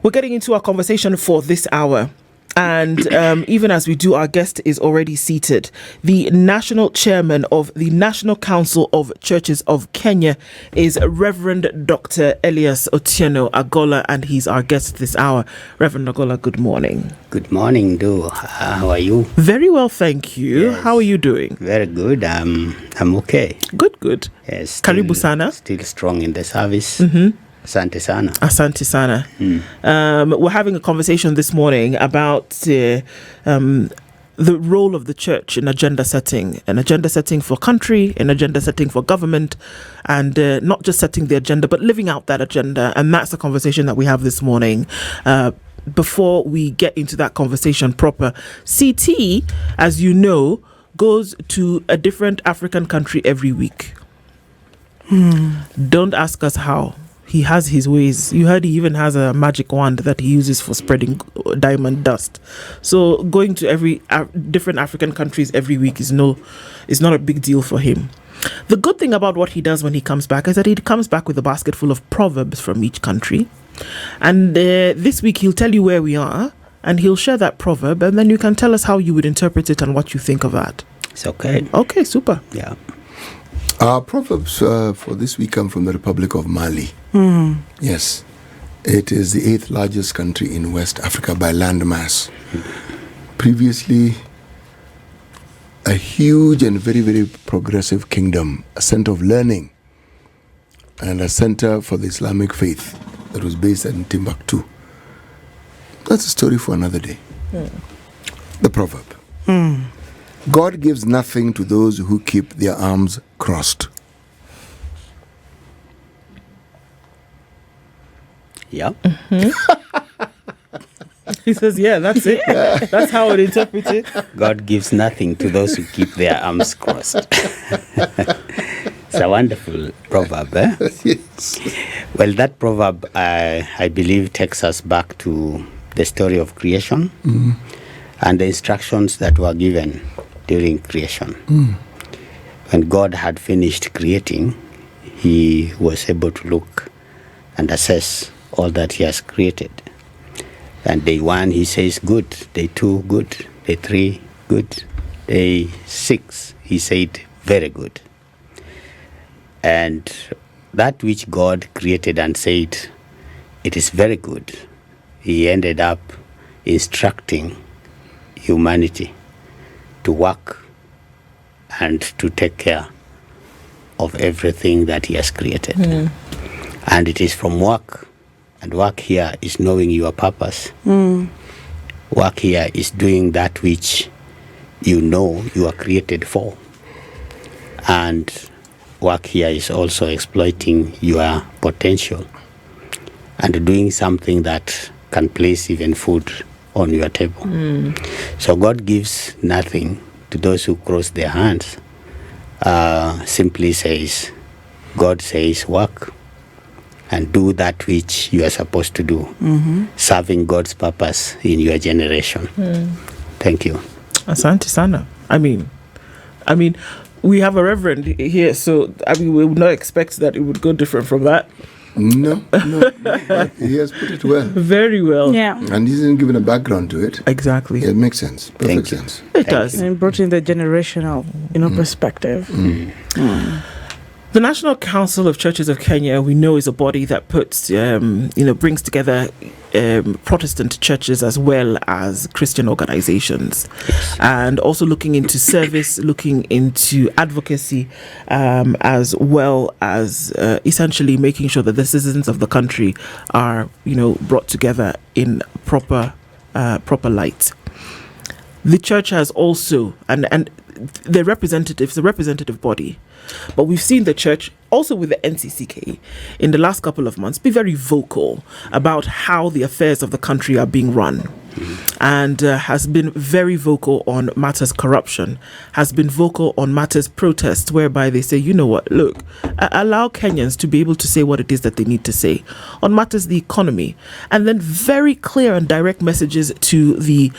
We're getting into our conversation for this hour. And even as we do, our guest is already seated. The National Chairman of the National Council of Churches of Kenya is Reverend Dr. Elias Otieno Agola, and he's our guest this hour. Reverend Agola, good morning. Good morning, Do. How are you? Very well, thank you. Yes. How are you doing? Very good. I'm okay. Good. Yes. Karibu sana. Still strong in the service. Mm-hmm. Asante sana. Asante sana. We're having a conversation this morning about the role of the church in agenda setting, an agenda setting for country, an agenda setting for government, and not just setting the agenda, but living out that agenda. And that's the conversation that we have this morning. Before we get into that conversation proper, CT, as you know, goes to a different African country every week. Don't ask us how. He has his ways. You heard he even has a magic wand that he uses for spreading diamond dust. So going to every different African countries every week is not a big deal for him. The good thing about what he does when he comes back is that he comes back with a basket full of proverbs from each country. And this week he'll tell you where we are and he'll share that proverb, and then you can tell us how you would interpret it and what you think of that. It's okay. Okay, super. Yeah. Our proverbs for this week come from the Republic of Mali. Yes. It is the 8th largest country in West Africa by land mass. Previously, a huge and very, very progressive kingdom, a center of learning, and a center for the Islamic faith that was based in Timbuktu. That's a story for another day. The proverb. God gives nothing to those who keep their arms crossed. Yeah. He says, yeah, that's it. That's how I would interpret it. God gives nothing to those who keep their arms crossed. It's a wonderful proverb, eh? Yes. Well, that proverb, I believe, takes us back to the story of creation and the instructions that were given during creation. When God had finished creating, he was able to look and assess all that he has created. And day 1, he says, good. Day 2, good. Day 3, good. Day 6, he said, very good. And that which God created and said, it is very good, he ended up instructing humanity to work and to take care of everything that he has created. And it is from work, and work here is knowing your purpose. Work here is doing that which you know you are created for. And work here is also exploiting your potential and doing something that can place even food on your table. So God gives nothing to those who cross their hands. Simply says, God says, work and do that which you are supposed to do, serving God's purpose in your generation. Thank you. Asante sana. I mean, we have a reverend here, so we would not expect that it would go different from that. No. He has put it well. Very well. Yeah. And he's even given a background to it. Exactly. Yeah, it makes sense. Perfect Thank you. sense. It does. And brought in the generational, perspective. The National Council of Churches of Kenya, we know, is a body that puts, brings together Protestant churches as well as Christian organizations, and also looking into service, looking into advocacy, as well as essentially making sure that the citizens of the country are, brought together in proper light. The church has also, and the representatives, the representative body, but we've seen the church also with the NCCK in the last couple of months be very vocal about how the affairs of the country are being run, and has been very vocal on matters corruption, has been vocal on matters protests, whereby they say, you know what, look, allow Kenyans to be able to say what it is that they need to say on matters the economy, and then very clear and direct messages to the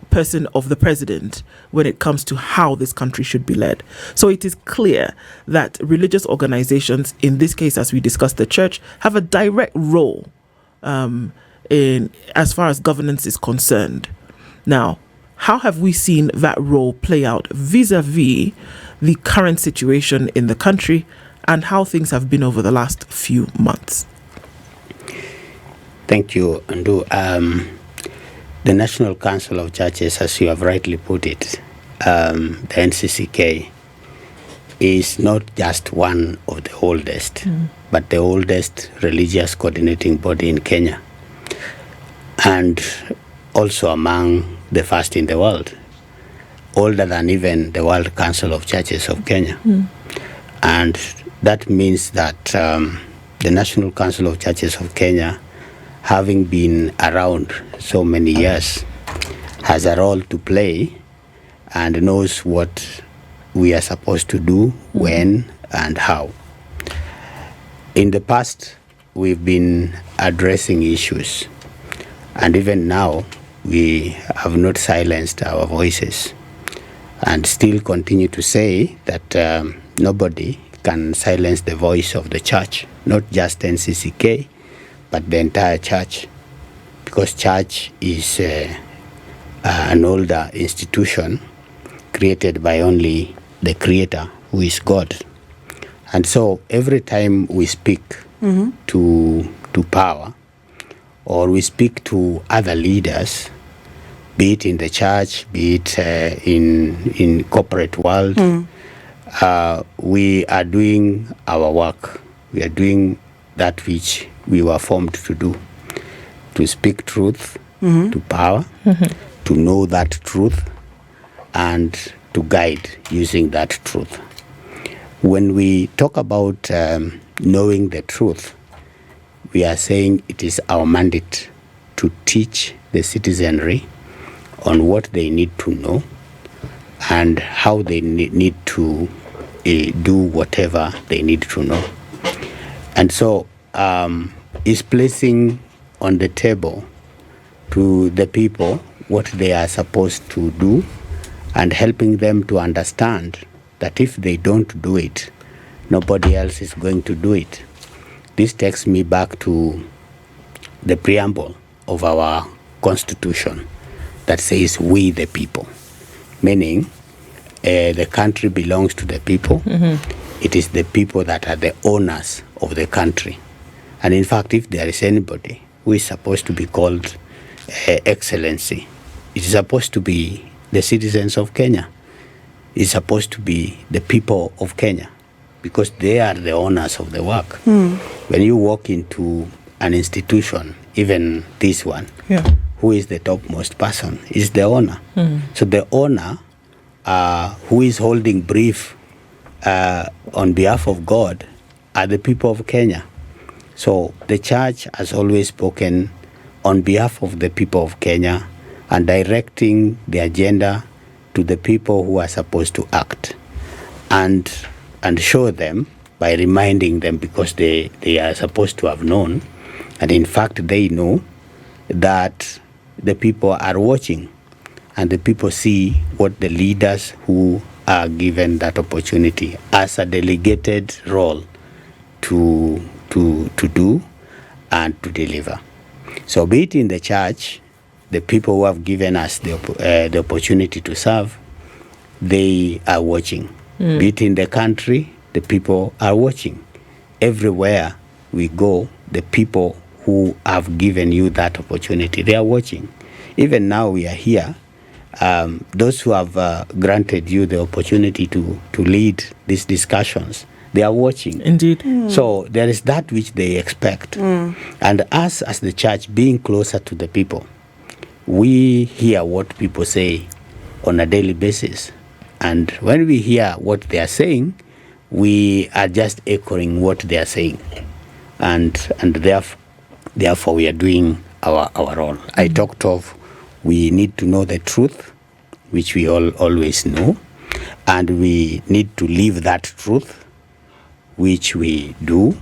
person of the president when it comes to how this country should be led. So it is clear that religious organizations, in this case, as we discussed, the church, have a direct role in as far as governance is concerned. Now, how have we seen that role play out vis-a-vis the current situation in the country and how things have been over the last few months? Thank you, Andu. The National Council of Churches, as you have rightly put it, the NCCK, is not just one of the oldest, but the oldest religious coordinating body in Kenya, and also among the first in the world, older than even the World Council of Churches of Kenya. And that means that the National Council of Churches of Kenya, having been around so many years, has a role to play and knows what we are supposed to do, when and how. In the past, we've been addressing issues, and even now, we have not silenced our voices and still continue to say that nobody can silence the voice of the church, not just NCCK, but the entire church, because church is an older institution created by only the Creator, who is God. And so every time we speak to power, or we speak to other leaders, be it in the church, be it in corporate world, we are doing our work. We are doing that which we were formed to do, to speak truth to power, to know that truth, and to guide using that truth. When we talk about knowing the truth, we are saying it is our mandate to teach the citizenry on what they need to know and how they need to do whatever they need to know. And so is placing on the table to the people what they are supposed to do and helping them to understand that if they don't do it, nobody else is going to do it. This takes me back to the preamble of our constitution that says we the people, meaning the country belongs to the people. It is the people that are the owners of the country. And in fact, if there is anybody who is supposed to be called excellency, it is supposed to be the citizens of Kenya. It's supposed to be the people of Kenya, because they are the owners of the work. When you walk into an institution, even this one, who is the topmost person? Is the owner. So the owner, who is holding brief on behalf of God, are the people of Kenya. So the church has always spoken on behalf of the people of Kenya and directing the agenda to the people who are supposed to act, and show them by reminding them, because they are supposed to have known, and in fact they know that the people are watching, and the people see what the leaders who are given that opportunity as a delegated role to do and to deliver. So be it in the church, the people who have given us the opportunity to serve, they are watching. Be it in the country, the people are watching. Everywhere we go, the people who have given you that opportunity, they are watching. Even now we are here, those who have granted you the opportunity to lead these discussions, they are watching. Indeed. So there is that which they expect. And us as the church, being closer to the people, we hear what people say on a daily basis. And when we hear what they are saying, we are just echoing what they are saying. And therefore we are doing our role. I talked of we need to know the truth, which we always know, and we need to live that truth, which we do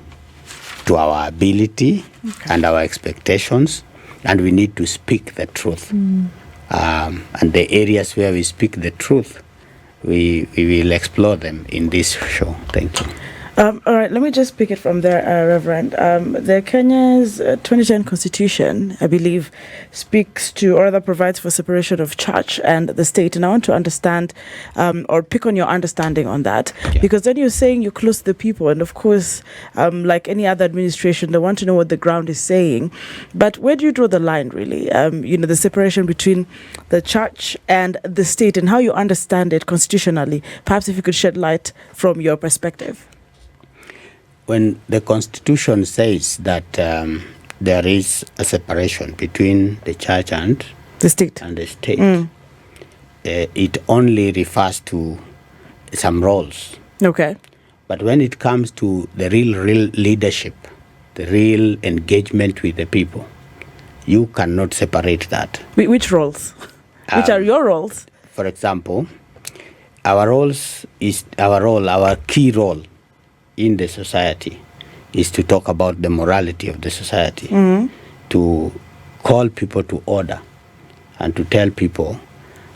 to our ability and our expectations, and we need to speak the truth. And the areas where we speak the truth, we will explore them in this show. Thank you. All right, let me just pick it from there, Reverend. The Kenya's 2010 Constitution, I believe, speaks to, or rather provides for separation of church and the state. And I want to understand, or pick on your understanding on that. Yeah. Because then you're saying you're close to the people. And of course, like any other administration, they want to know what the ground is saying. But where do you draw the line, really? The separation between the church and the state and how you understand it constitutionally. Perhaps if you could shed light from your perspective. When the Constitution says that there is a separation between the church and the state, it only refers to some roles. Okay. But when it comes to the real leadership, the real engagement with the people, you cannot separate that. Which roles? Which are your roles? For example, our key role in the society is to talk about the morality of the society, to call people to order, and to tell people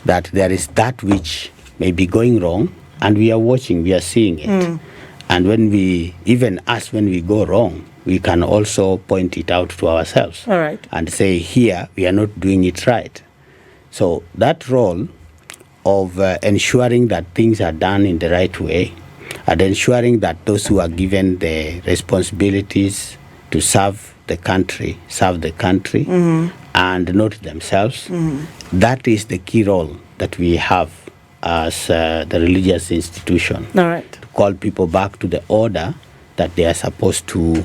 that there is that which may be going wrong, and we are watching, we are seeing it. And when we go wrong, we can also point it out to ourselves. All right. And say, here, we are not doing it right. So that role of ensuring that things are done in the right way, and ensuring that those who are given the responsibilities to serve the country, and not themselves. That is the key role that we have as the religious institution. All right. To call people back to the order that they are supposed to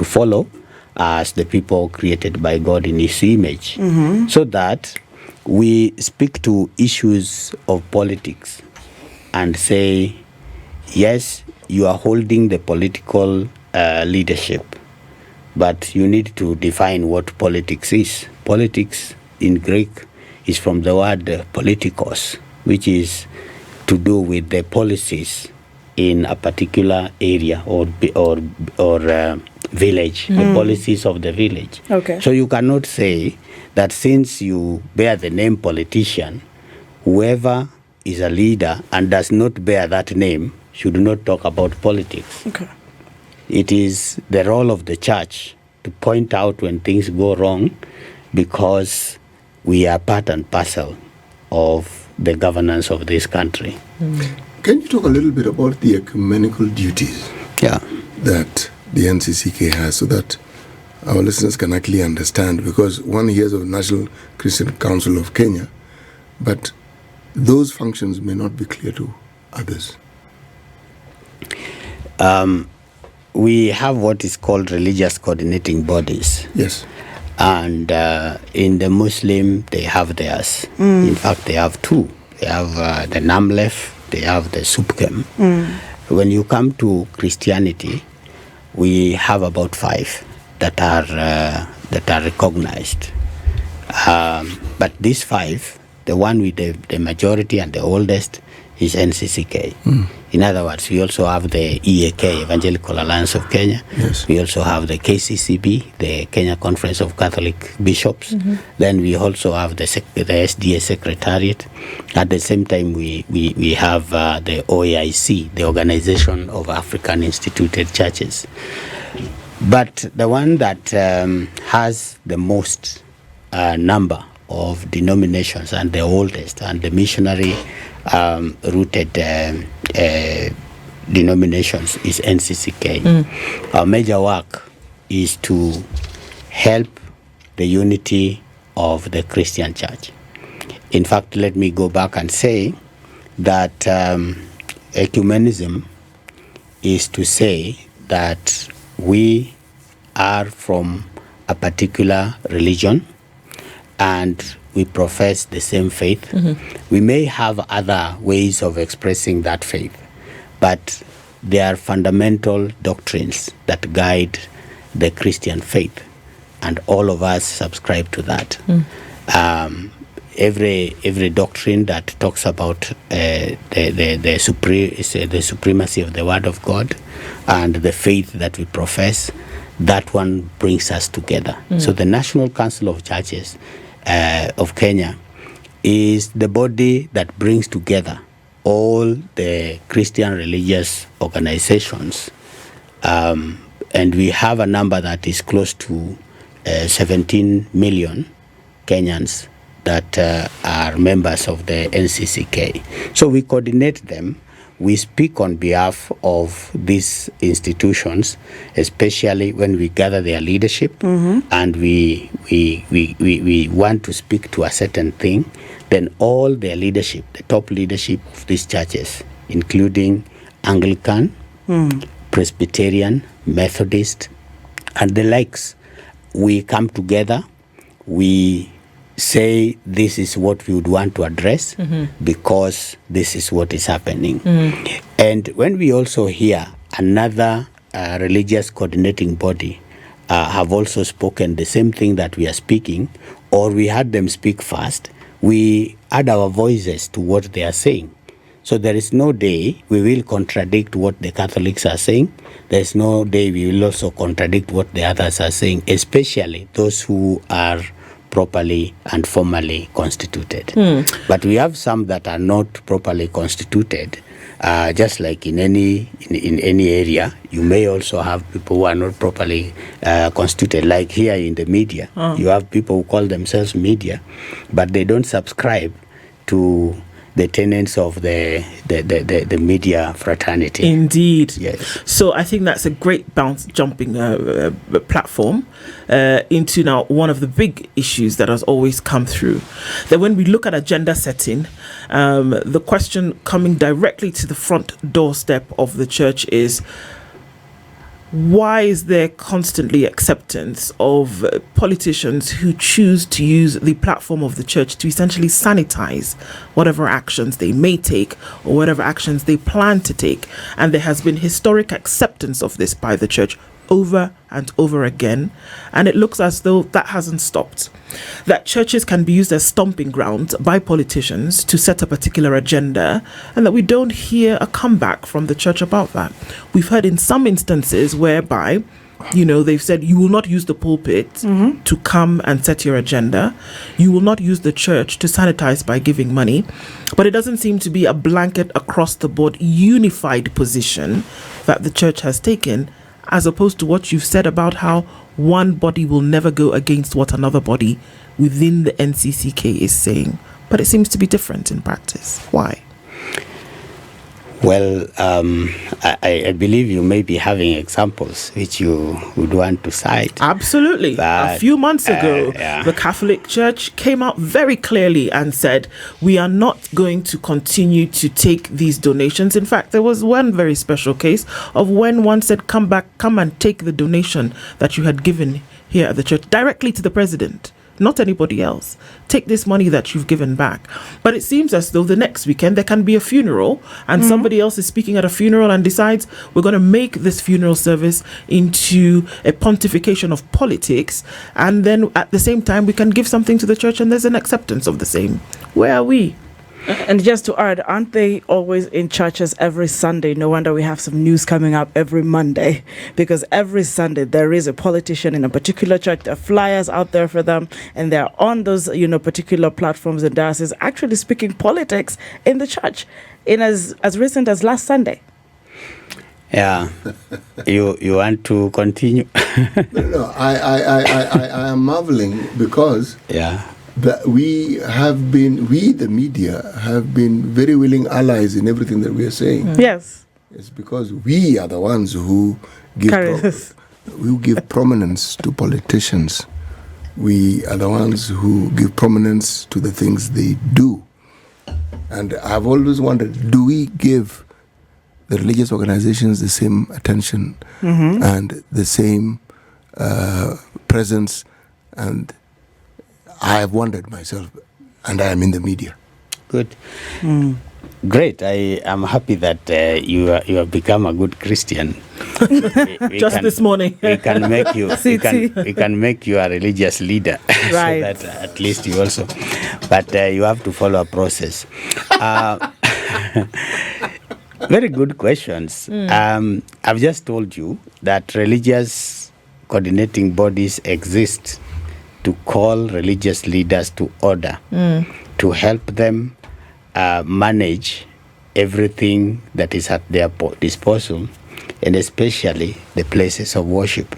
follow as the people created by God in His image. So that we speak to issues of politics and say, yes, you are holding the political leadership, but you need to define what politics is. Politics in Greek is from the word politikos, which is to do with the policies in a particular area or village, the policies of the village. Okay. So you cannot say that since you bear the name politician, whoever is a leader and does not bear that name should not talk about politics. Okay. It is the role of the church to point out when things go wrong, because we are part and parcel of the governance of this country. Can you talk a little bit about the ecumenical duties that the NCCK has, so that our listeners can actually understand? Because one hears of National Christian Council of Kenya, but those functions may not be clear to others. We have what is called religious coordinating bodies. Yes. And in the Muslim, they have theirs. In fact, they have two. They have the Namlef, they have the Supkem. When you come to Christianity, we have about 5 that are recognized. But these 5, the one with the majority and the oldest is NCCK. In other words, we also have the EAK, Evangelical Alliance of Kenya. Yes. We also have the KCCB, the Kenya Conference of Catholic Bishops. Then we also have the SDA Secretariat. At the same time, we have the OAIC, the Organization of African Instituted Churches. But the one that has the most number of denominations and the oldest and the missionary rooted denominations is NCCK. Our major work is to help the unity of the Christian church. In fact, let me go back and say that ecumenism is to say that we are from a particular religion and we profess the same faith. We may have other ways of expressing that faith, but there are fundamental doctrines that guide the Christian faith, and all of us subscribe to that. Every doctrine that talks about the supremacy of the Word of God and the faith that we profess, that one brings us together. So the National Council of Churches of Kenya is the body that brings together all the Christian religious organizations, and we have a number that is close to 17 million Kenyans that are members of the NCCK. So we coordinate them. We speak on behalf of these institutions, especially when we gather their leadership, and we want to speak to a certain thing. Then all their leadership, the top leadership of these churches, including Anglican, Presbyterian, Methodist, and the likes, we come together. We say this is what we would want to address because this is what is happening. And when we also hear another religious coordinating body have also spoken the same thing that we are speaking, or we had them speak first, we add our voices to what they are saying. So there is no day we will contradict what the Catholics are saying. There is no day we will also contradict what the others are saying, especially those who are properly and formally constituted. But we have some that are not properly constituted. Just like in any area, you may also have people who are not properly constituted. Like here in the media, you have people who call themselves media, but they don't subscribe to the tenets of the media fraternity. Indeed. Yes. So I think that's a great jumping platform into now one of the big issues that has always come through. That when we look at agenda setting, the question coming directly to the front doorstep of the church is, why is there constantly acceptance of politicians who choose to use the platform of the church to essentially sanitize whatever actions they may take or whatever actions they plan to take? And there has been historic acceptance of this by the church over and over again, and it looks as though that hasn't stopped. That churches can be used as stomping grounds by politicians to set a particular agenda, and that we don't hear a comeback from the church about that. We've heard in some instances whereby, they've said you will not use the pulpit to come and set your agenda. You will not use the church to sanitize by giving money. But it doesn't seem to be a blanket across the board unified position that the church has taken, as opposed to what you've said about how one body will never go against what another body within the NCCK is saying. But it seems to be different in practice. Why? Well, I believe you may be having examples which you would want to cite. Absolutely. But, a few months ago, the Catholic Church came out very clearly and said, we are not going to continue to take these donations. In fact, there was one very special case of when one said, come and take the donation that you had given here at the church directly to the president, not anybody else. Take this money that you've given back. But it seems as though the next weekend there can be a funeral and somebody else is speaking at a funeral and decides we're going to make this funeral service into a pontification of politics, and then at the same time we can give something to the church and there's an acceptance of the same. Where are we? And just to add, aren't they always in churches every Sunday? No wonder we have some news coming up every Monday, because every Sunday there is a politician in a particular church. There are flyers out there for them, and they're on those particular platforms and dioceses actually speaking politics in the church, in as recent as last Sunday. Yeah, you want to continue? No, I am marveling because that we, the media, have been very willing allies in everything that we are saying. Yes. It's because we are the ones who give prominence to politicians. We are the ones who give prominence to the things they do. And I've always wondered, do we give the religious organizations the same attention and the same presence? And I have wondered myself, and I am in the media. Good. Great. I am happy that you have become a good Christian. This morning. We can make you we can make you a religious leader. Right. So that at least you also. But you have to follow a process. Very good questions. I've just told you that religious coordinating bodies exist to call religious leaders to order, to help them manage everything that is at their disposal, and especially the places of worship.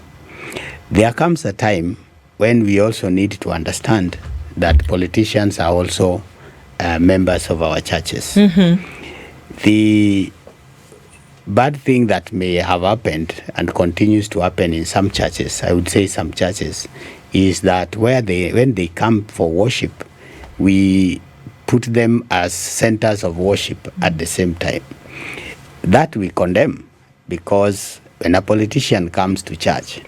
There comes a time when we also need to understand that politicians are also members of our churches. The bad thing that may have happened and continues to happen in some churches, I would say some churches, is that when they come for worship, we put them as centers of worship at the same time. That we condemn, because when a politician comes to church,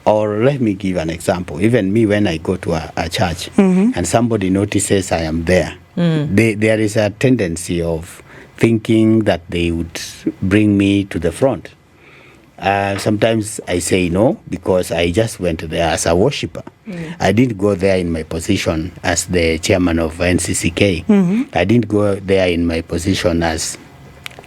or let me give an example, even me, when I go to a church and somebody notices I am there, there is a tendency of thinking that they would bring me to the front. Sometimes I say no, because I just went there as a worshipper. I didn't go there in my position as the chairman of NCCK. I didn't go there in my position as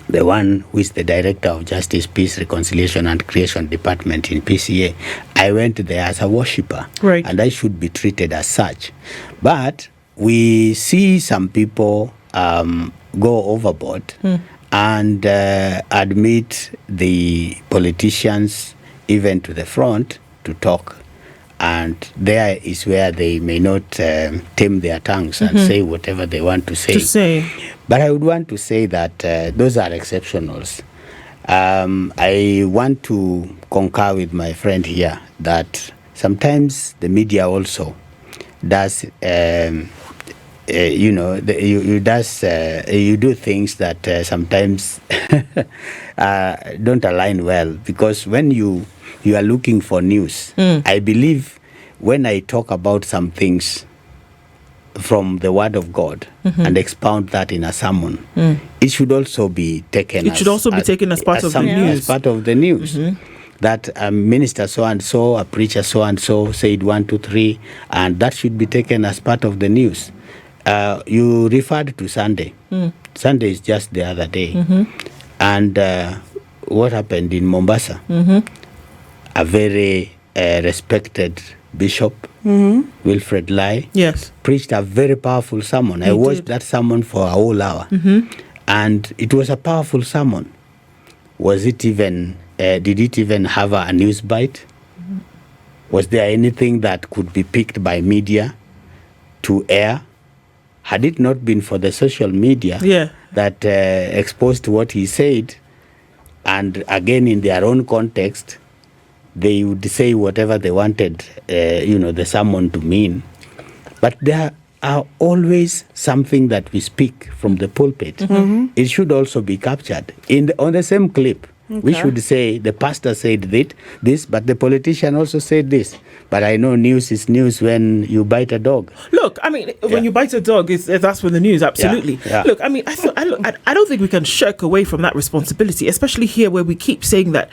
the one who is the director of Justice, Peace, Reconciliation and Creation Department in PCA. I went there as a worshipper, right, and I should be treated as such. But we see some people go overboard and admit the politicians even to the front to talk. And there is where they may not tame their tongues and say whatever they want to say. But I would want to say that those are exceptionals. I want to concur with my friend here that sometimes the media also does, you do things that sometimes don't align well, because when you are looking for news, I believe when I talk about some things from the Word of God and expound that in a sermon, it should also be taken. It should also be taken as part of the news. As part of the news. That a minister so and so, a preacher so and so said 1, 2, 3, and that should be taken as part of the news. You referred to Sunday. Sunday is just the other day, and what happened in Mombasa? A very respected bishop, Wilfred Lai, preached a very powerful sermon. I watched that sermon for a whole hour, and it was a powerful sermon. Was it even? Did it even have a news bite? Was there anything that could be picked by media to air? Had it not been for the social media that exposed what he said, and again in their own context, they would say whatever they wanted, the sermon to mean. But there are always something that we speak from the pulpit. It should also be captured on the same clip. We should say the pastor said this, but the politician also said this. But I know news is news when you bite a dog. Look, I mean, when you bite a dog, that's when the news, absolutely. Look, I mean, I don't think we can shirk away from that responsibility, especially here where we keep saying that,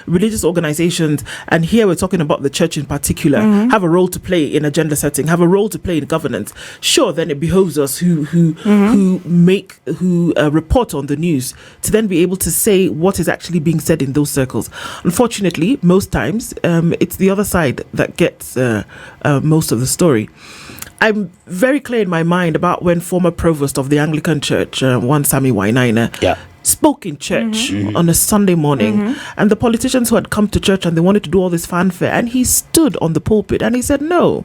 religious organizations, and here we're talking about the church in particular, have a role to play in agenda setting, have a role to play in governance. Sure, then it behoves us who report on the news to then be able to say what is actually being said in those circles. Unfortunately, most times it's the other side that gets most of the story. I'm very clear in my mind about when former provost of the Anglican Church, one Sammy Wainaina, spoke in church on a Sunday morning, and the politicians who had come to church and they wanted to do all this fanfare, and he stood on the pulpit and he said, "No,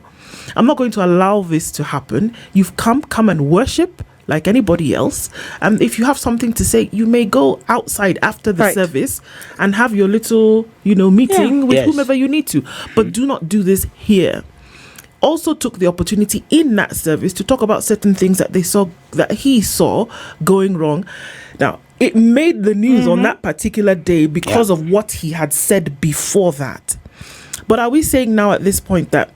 I'm not going to allow this to happen. You've come and worship like anybody else. And if you have something to say, you may go outside after the service and have your little, meeting with whomever you need to. But do not do this here." Also took the opportunity in that service to talk about certain things that he saw going wrong. Now, it made the news on that particular day because of what he had said before that. But are we saying now at this point that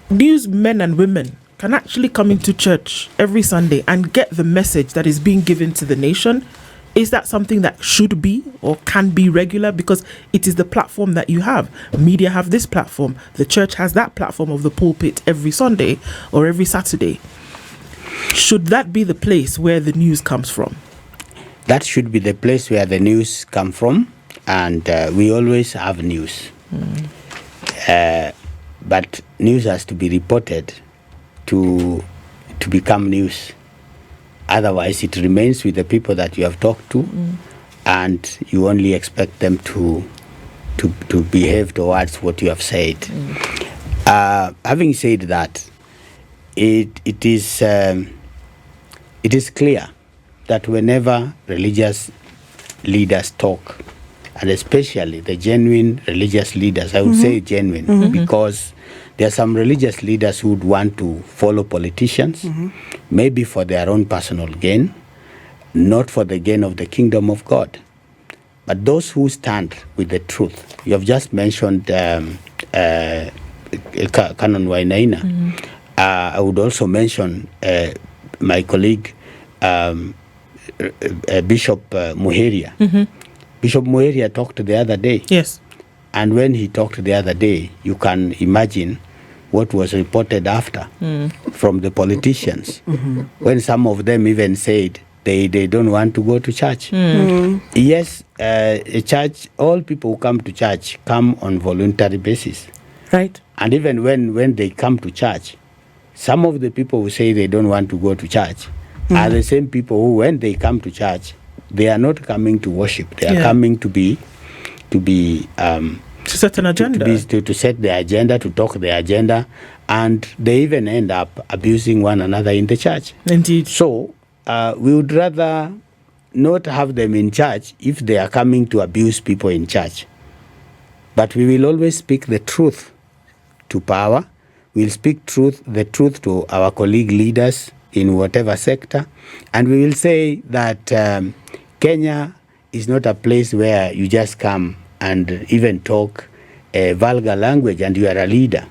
newsmen and women can actually come into church every Sunday and get the message that is being given to the nation? Is that something that should be or can be regular? Because it is the platform that you have. Media have this platform. The church has that platform of the pulpit every Sunday or every Saturday. Should that be the place where the news comes from? That should be the place where the news come from, and we always have news. But news has to be reported to become news. Otherwise, it remains with the people that you have talked to, and you only expect them to behave towards what you have said. Having said that, it is clear that whenever religious leaders talk, and especially the genuine religious leaders, I would say genuine, because there are some religious leaders who would want to follow politicians, maybe for their own personal gain, not for the gain of the kingdom of God. But those who stand with the truth, you have just mentioned Canon Maina. I would also mention my colleague, Bishop Muheria. Bishop Muheria talked the other day. Yes. And when he talked the other day, you can imagine what was reported after from the politicians, when some of them even said they don't want to go to church. Yes, a church, all people who come to church come on voluntary basis. Right. And even when they come to church, some of the people who say they don't want to go to church are the same people who, when they come to church, they are not coming to worship. They are coming to set an agenda. To set the agenda, to talk the agenda, and they even end up abusing one another in the church. Indeed. So we would rather not have them in church if they are coming to abuse people in church. But we will always speak the truth to power. We'll speak the truth to our colleague leaders in whatever sector. And we will say that Kenya is not a place where you just come and even talk a vulgar language and you are a leader.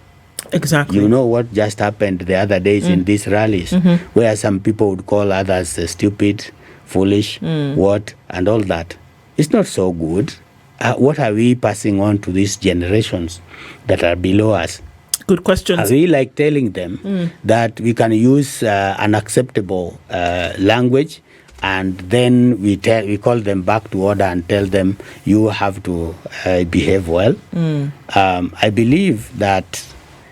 Exactly. You know what just happened the other days in these rallies, where some people would call others stupid, foolish, what, and all that. It's not so good. What are we passing on to these generations that are below us? Good questions. Are we like telling them that we can use unacceptable language, and then we call them back to order and tell them you have to behave well? I believe that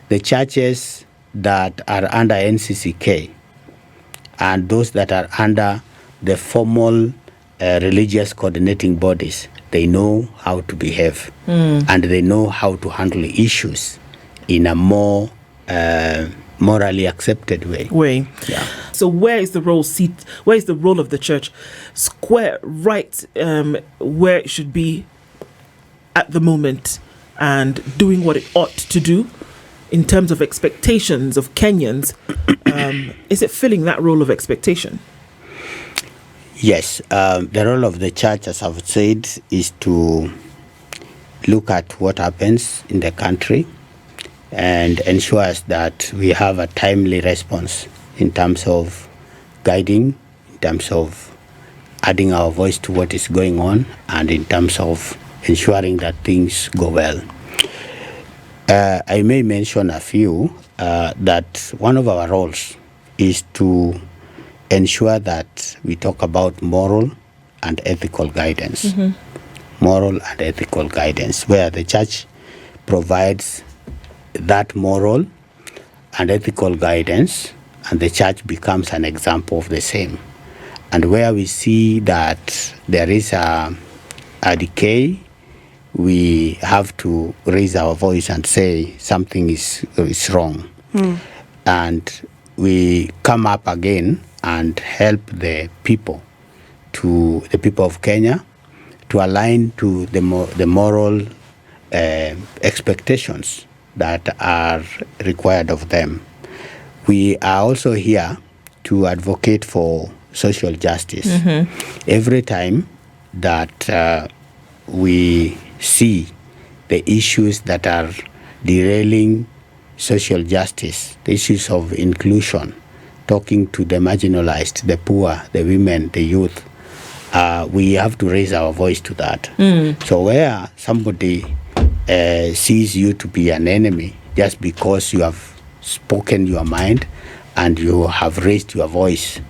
the churches that are under NCCK and those that are under the formal religious coordinating bodies, they know how to behave and they know how to handle issues in a more morally accepted way. Yeah. So where is the role of the church square right where it should be at the moment and doing what it ought to do in terms of expectations of Kenyans? Is it filling that role of expectation? Yes. The role of the church, as I've said, is to look at what happens in the country and ensures that we have a timely response in terms of guiding, in terms of adding our voice to what is going on, and in terms of ensuring that things go well. I may mention a few, that one of our roles is to ensure that we talk about moral and ethical guidance. Moral and ethical guidance, where the church provides that moral and ethical guidance, and the church becomes an example of the same. And where we see that there is a decay, we have to raise our voice and say something is wrong. And we come up again and help the people of Kenya to align to the moral expectations that are required of them. We are also here to advocate for social justice. Every time that we see the issues that are derailing social justice, the issues of inclusion, talking to the marginalized, the poor, the women, the youth, we have to raise our voice to that. So where somebody sees you to be an enemy just because you have spoken your mind and you have raised your voice,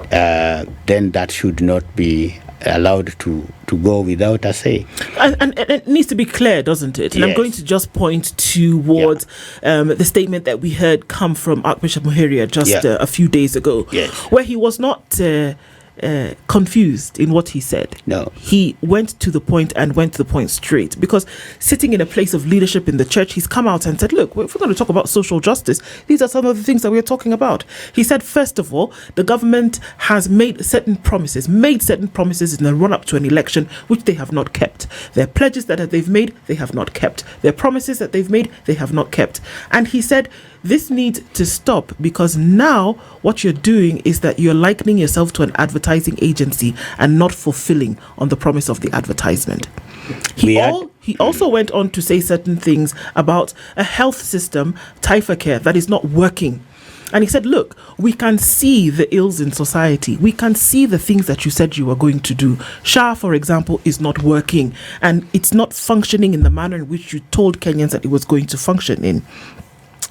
then that should not be allowed to go without a say. And it needs to be clear, doesn't it? And Yes. I'm going to just point towards the statement that we heard come from Archbishop Muheria just a few days ago, Yes. where he was not confused in what he said. No. He went to the point and went to the point straight, because sitting in a place of leadership in the church, he's come out and said, look, if we're going to talk about social justice, these are some of the things that we're talking about. He said, first of all, the government has made certain promises in the run-up to an election, which they have not kept. Their pledges that they've made, they have not kept. Their promises that they've made, they have not kept. And he said, this needs to stop, because now what you're doing is that you're likening yourself to an advertising agency and not fulfilling on the promise of the advertisement. He also went on to say certain things about a health system, Taifa Care, that is not working. And he said, look, we can see the ills in society. We can see the things that you said you were going to do. SHA, for example, is not working, and it's not functioning in the manner in which you told Kenyans that it was going to function in.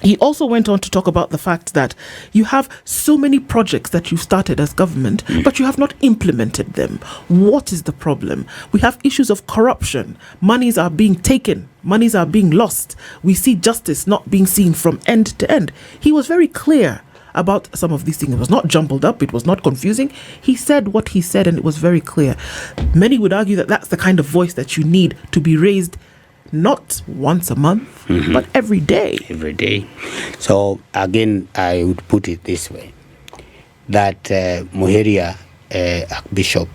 He also went on to talk about the fact that you have so many projects that you've started as government, but you have not implemented them. What is the problem? We have issues of corruption. Monies are being taken. Monies are being lost. We see justice not being seen from end to end. He was very clear about some of these things. It was not jumbled up. It was not confusing. He said what he said, and it was very clear. Many would argue that that's the kind of voice that you need to be raised not once a month, but every day. Every day. So again, I would put it this way, that Muheria, Archbishop,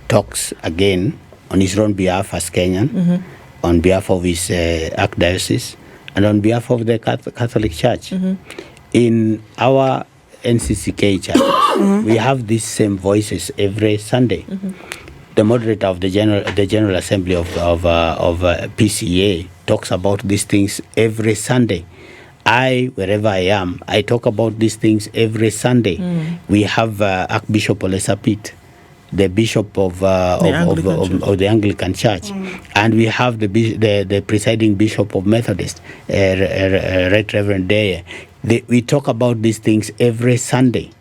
talks again on his own behalf as Kenyan, on behalf of his archdiocese, and on behalf of the Catholic Church. In our NCCK church, we have these same voices every Sunday. The moderator of the General Assembly of PCA talks about these things every Sunday. Wherever I am, I talk about these things every Sunday. We have Archbishop Olesapit, the Bishop of the Anglican Church, and we have the presiding Bishop of Methodist, Right Reverend Lydiah. We talk about these things every Sunday,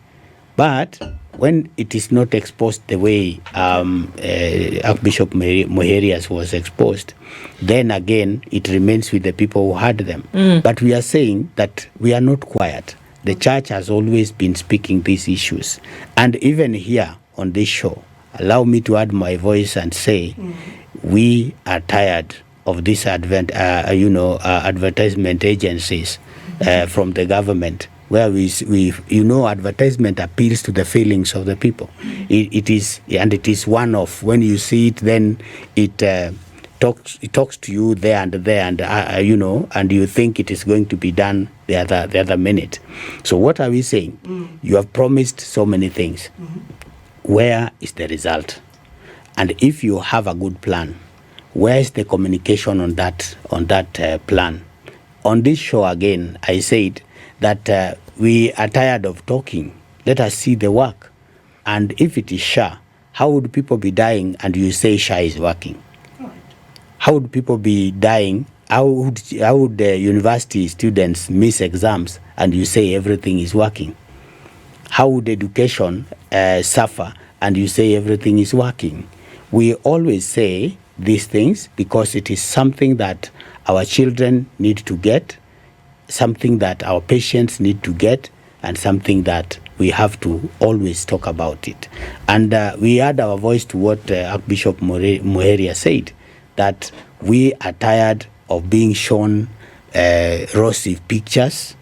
but when it is not exposed the way Archbishop Muheria's was exposed, then again it remains with the people who heard them. But we are saying that we are not quiet. The church has always been speaking these issues, and even here on this show, allow me to add my voice and say, we are tired of this advertisement agencies from the government, where we advertisement appeals to the feelings of the people. It is one of, when you see it, then it talks to you there and and you think it is going to be done the other minute. So what are we saying? You have promised so many things. Where is the result? And if you have a good plan, where is the communication on that plan? On this show again, I said that we are tired of talking. Let us see the work. And if it is SHA, how would people be dying and you say SHA is working? How would people be dying? How would the university students miss exams and you say everything is working? How would education suffer and you say everything is working? We always say these things because it is something that our children need to get, something that our patients need to get, and something that we have to always talk about it. And we add our voice to what Archbishop Muheria said, that we are tired of being shown rosy pictures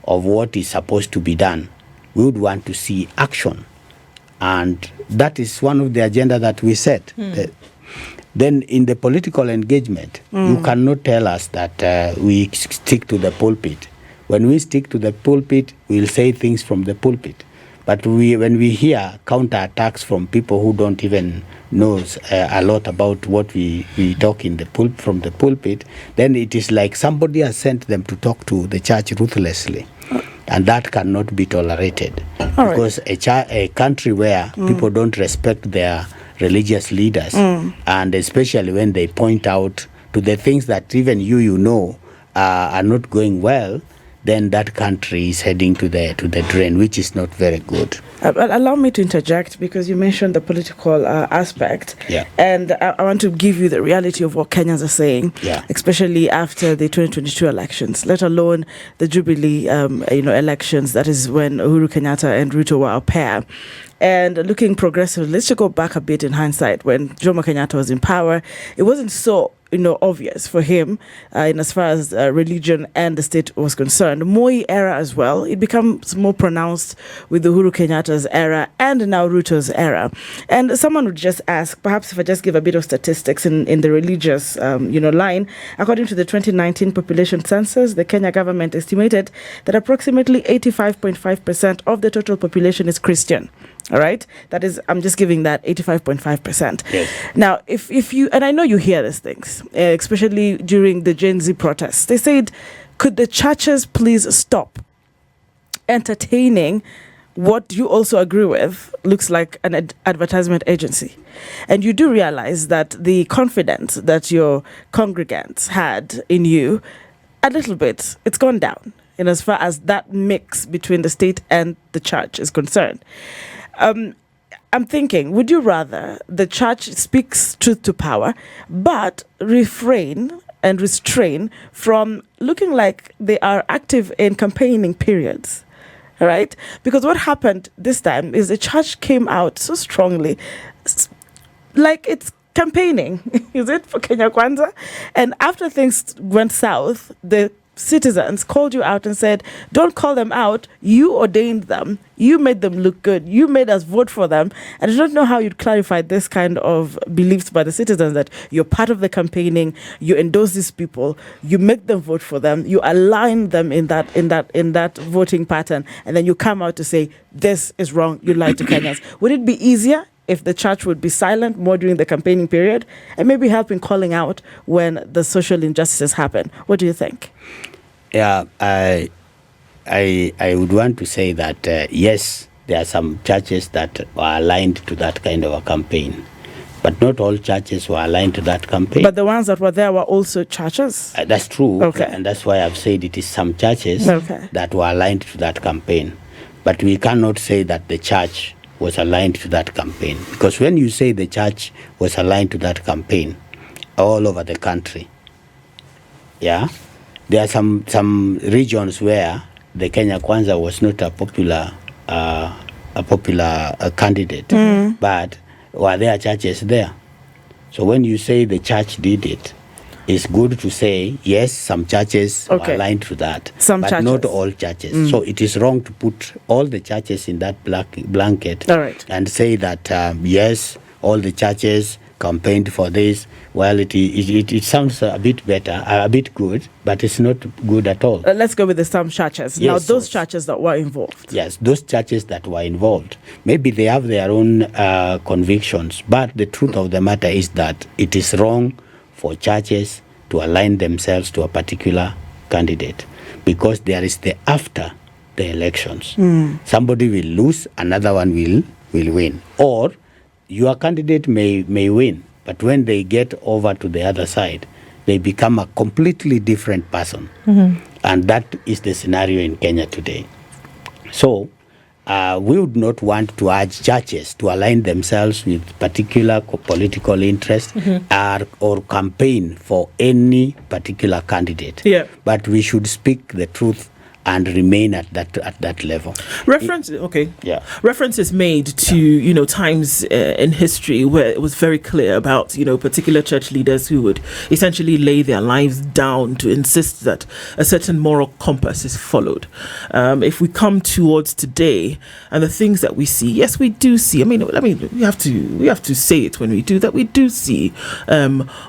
of what is supposed to be done. We would want to see action. And that is one of the agenda that we set. Then in the political engagement, you cannot tell us that we stick to the pulpit. When we stick to the pulpit, we'll say things from the pulpit. But when we hear counterattacks from people who don't even know a lot about what we talk from the pulpit, then it is like somebody has sent them to talk to the church ruthlessly. And that cannot be tolerated. Because a country where people don't respect their religious leaders, and especially when they point out to the things that even you know are not going well, then that country is heading to the drain, which is not very good. Allow me to interject, because you mentioned the political aspect, and I want to give you the reality of what Kenyans are saying, especially after the 2022 elections, let alone the Jubilee elections. That is when Uhuru Kenyatta and Ruto were a pair. And looking progressive, let's just go back a bit in hindsight. When Jomo Kenyatta was in power, it wasn't so obvious for him in as far as religion and the state was concerned. Moi era as well, it becomes more pronounced with the Uhuru Kenyatta's era and now Ruto's era. And someone would just ask, perhaps if I just give a bit of statistics in the religious line, according to the 2019 population census, the Kenya government estimated that approximately 85.5% of the total population is Christian. All right, that is, I'm just giving that 85.5%. Yes. Now, if you, and I know you hear these things, especially during the Gen Z protests, they said, could the churches please stop entertaining what you also agree with looks like an advertisement agency? And you do realize that the confidence that your congregants had in you, a little bit, it's gone down in as far as that mix between the state and the church is concerned. I'm thinking, would you rather the church speaks truth to power, but refrain and restrain from looking like they are active in campaigning periods? All right? Because what happened this time is the church came out so strongly, like it's campaigning, is it, for Kenya Kwanza? And after things went south, the citizens called you out and said, don't call them out, you ordained them, you made them look good, you made us vote for them. And I don't know how you'd clarify this kind of beliefs by the citizens, that you're part of the campaigning, you endorse these people, you make them vote for them, you align them in that voting pattern, and then you come out to say this is wrong, you lied to Kenyans. Would it be easier if the church would be silent more during the campaigning period and maybe help in calling out when the social injustices happen? What do you think? Yeah, I would want to say that, yes, there are some churches that are aligned to that kind of a campaign, but not all churches were aligned to that campaign. But the ones that were there were also churches? That's true. Okay. And that's why I've said it is some churches that were aligned to that campaign. But we cannot say that the church was aligned to that campaign, because when you say the church was aligned to that campaign all over the country, there are some regions where the Kenya Kwanza was not a popular candidate, but were there churches there? So when you say the church did it, it's good to say, yes, some churches were aligned to that, but not all churches. So it is wrong to put all the churches in that blanket and say that, yes, all the churches campaigned for this. Well, it sounds a bit better, a bit good, but it's not good at all. Let's go with the some churches. Yes, now, those churches that were involved. Yes, those churches that were involved. Maybe they have their own convictions, but the truth of the matter is that it is wrong for churches to align themselves to a particular candidate, because there is the after the elections. Somebody will lose, another one will win. Or your candidate may win, but when they get over to the other side, they become a completely different person. And that is the scenario in Kenya today. So we would not want to urge churches to align themselves with particular political interest or campaign for any particular candidate. But we should speak the truth and remain at that level. Reference is made to times in history where it was very clear about particular church leaders who would essentially lay their lives down to insist that a certain moral compass is followed. If we come towards today and the things that we see, yes, we do see. I mean, we have to say it when we do that. We do see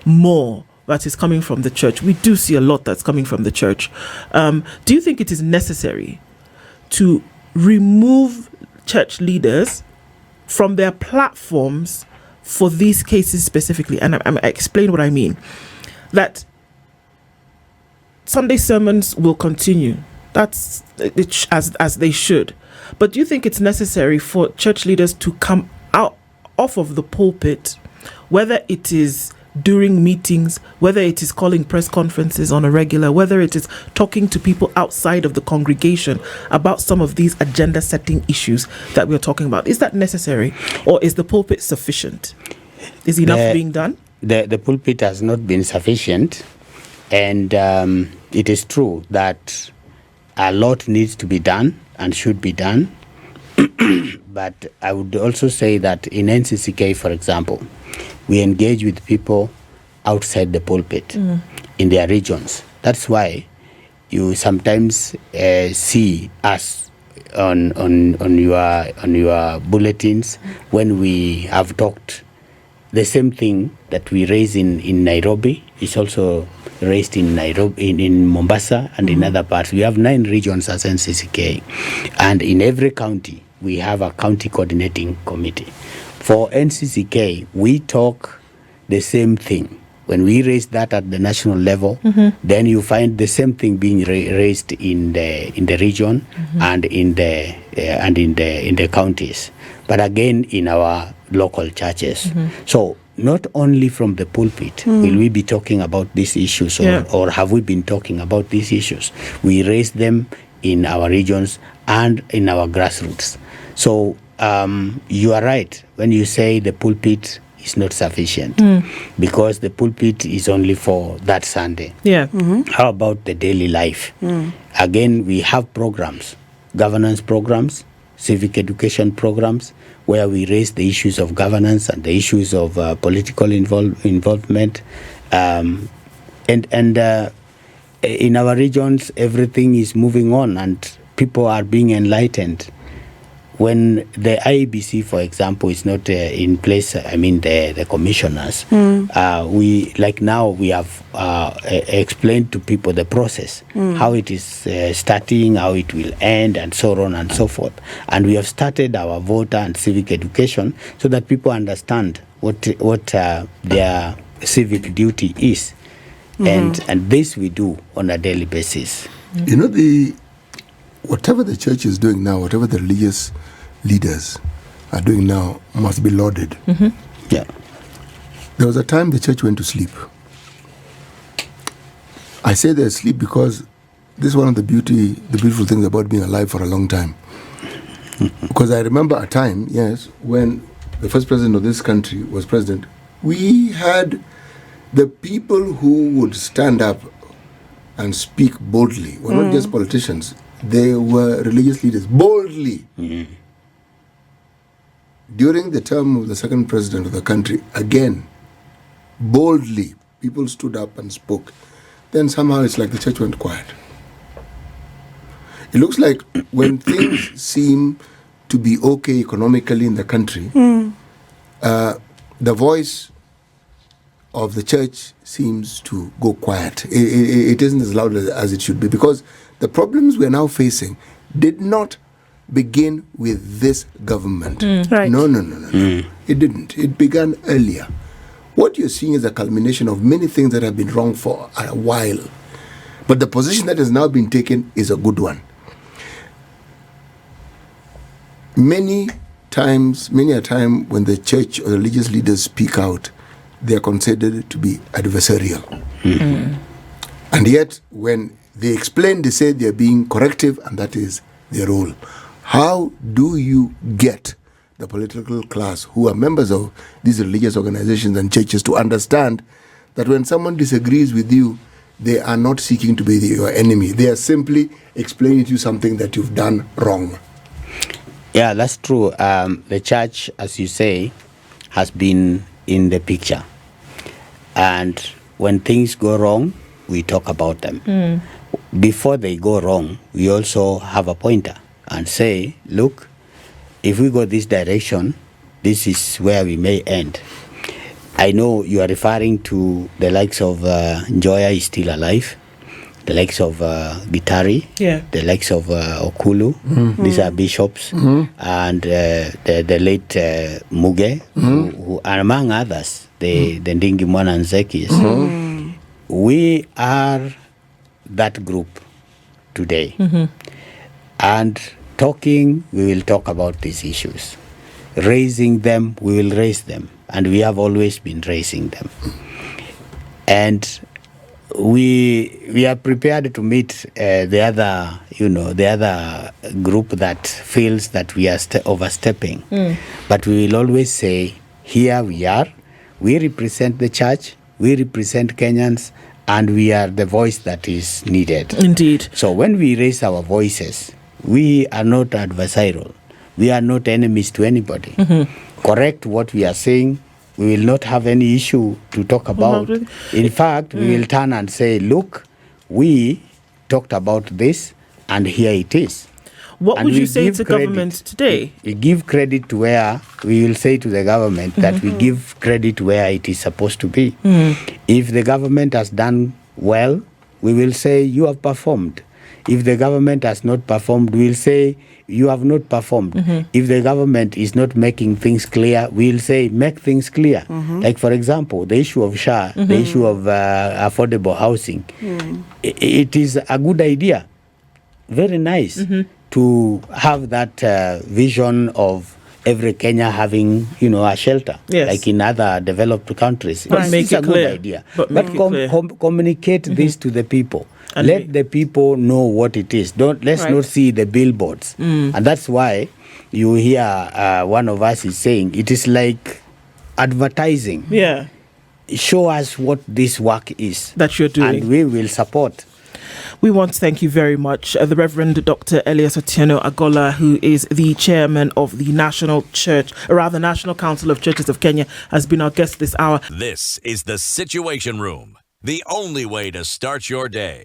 more that is coming from the church. We do see a lot that's coming from the church. Do you think it is necessary to remove church leaders from their platforms for these cases specifically? And I explain what I mean. That Sunday sermons will continue. That's as they should. But do you think it's necessary for church leaders to come out off of the pulpit, whether it is during meetings, whether it is calling press conferences on a regular, whether it is talking to people outside of the congregation about some of these agenda setting issues that we're talking about? Is that necessary, or is the pulpit sufficient? Is enough being done? The pulpit has not been sufficient, and it is true that a lot needs to be done and should be done. But I would also say that in NCCK, for example, we engage with people outside the pulpit in their regions. That's why you sometimes see us on your bulletins when we have talked. The same thing that we raise in Nairobi is also raised in Nairobi, in Mombasa, and in other parts. We have 9 regions as NCCK, and in every county we have a county coordinating committee. For NCCK, we talk the same thing. When we raise that at the national level, then you find the same thing being raised in the region and in the counties. But again, in our local churches. So not only from the pulpit will we be talking about these issues, or have we been talking about these issues. We raise them in our regions and in our grassroots. So you are right when you say the pulpit is not sufficient, because the pulpit is only for that Sunday. How about the daily life? Again, we have programs, governance programs, civic education programs, where we raise the issues of governance and the issues of political involvement. And in our regions, everything is moving on and people are being enlightened. When the IEBC, for example, is not in place, I mean the commissioners, we have explained to people the process, how it is starting, how it will end, and so on and so forth. And we have started our voter and civic education so that people understand what their civic duty is. And this we do on a daily basis. You know, whatever the church is doing now, whatever the religious leaders are doing now must be lauded. Yeah. There was a time the church went to sleep. I say they're asleep because this is one of the beautiful things about being alive for a long time. Because I remember a time, yes, when the first president of this country was president, we had the people who would stand up and speak boldly were not just politicians. They were religious leaders, boldly. During the term of the second president of the country, again, boldly, people stood up and spoke. Then somehow it's like the church went quiet. It looks like when things seem to be okay economically in the country, the voice of the church seems to go quiet. It isn't as loud as it should be, because the problems we're now facing did not begin with this government. Right. No. It didn't. It began earlier. What you're seeing is a culmination of many things that have been wrong for a while. But the position that has now been taken is a good one. Many a time when the church or religious leaders speak out, they are considered to be adversarial. And yet, when they explain, they say they are being corrective, and that is their role. How do you get the political class who are members of these religious organizations and churches to understand that when someone disagrees with you, they are not seeking to be your enemy? They are simply explaining to you something that you've done wrong. Yeah, that's true. The church, as you say, has been in the picture. And when things go wrong, we talk about them. Before they go wrong, we also have a pointer and say, look, if we go this direction, this is where we may end. I know you are referring to the likes of Njoya is still alive, the likes of Gitari, the likes of Okulu, these are bishops, and the late Muga, who are among others, the Ndingi Mwana and Zekis. We are that group today. And talking, we will talk about these issues. Raising them, we will raise them. And we have always been raising them. And we are prepared to meet the other group that feels that we are overstepping. But we will always say, here we are. We represent the church. We represent Kenyans, and we are the voice that is needed. Indeed. So when we raise our voices, we are not adversarial. We are not enemies to anybody. Correct what we are saying. We will not have any issue to talk about. In fact, we will turn and say, look, we talked about this, and here it is. What And would we you say give to credit. government today? We give credit to where we will say to the government that we give credit where it is supposed to be. If the government has done well, we will say you have performed. If the government has not performed, we will say you have not performed. If the government is not making things clear, we will say make things clear. Like, for example, the issue of SHA, the issue of affordable housing. It is a good idea. Very nice to have that vision of every Kenya having, a shelter, like in other developed countries. But make it's it a clear. good idea. But But make it clear. communicate this to the people. And Let the people know what it is. Let's Right. not see the billboards. And that's why you hear one of us is saying it is like advertising. Yeah, Show us what this work is that you're doing. and we will support. We want to thank you very much, the Reverend Dr. Elias Otieno Agola, who is the chairman of the National Council of Churches of Kenya, has been our guest this hour. This is the Situation Room, the only way to start your day.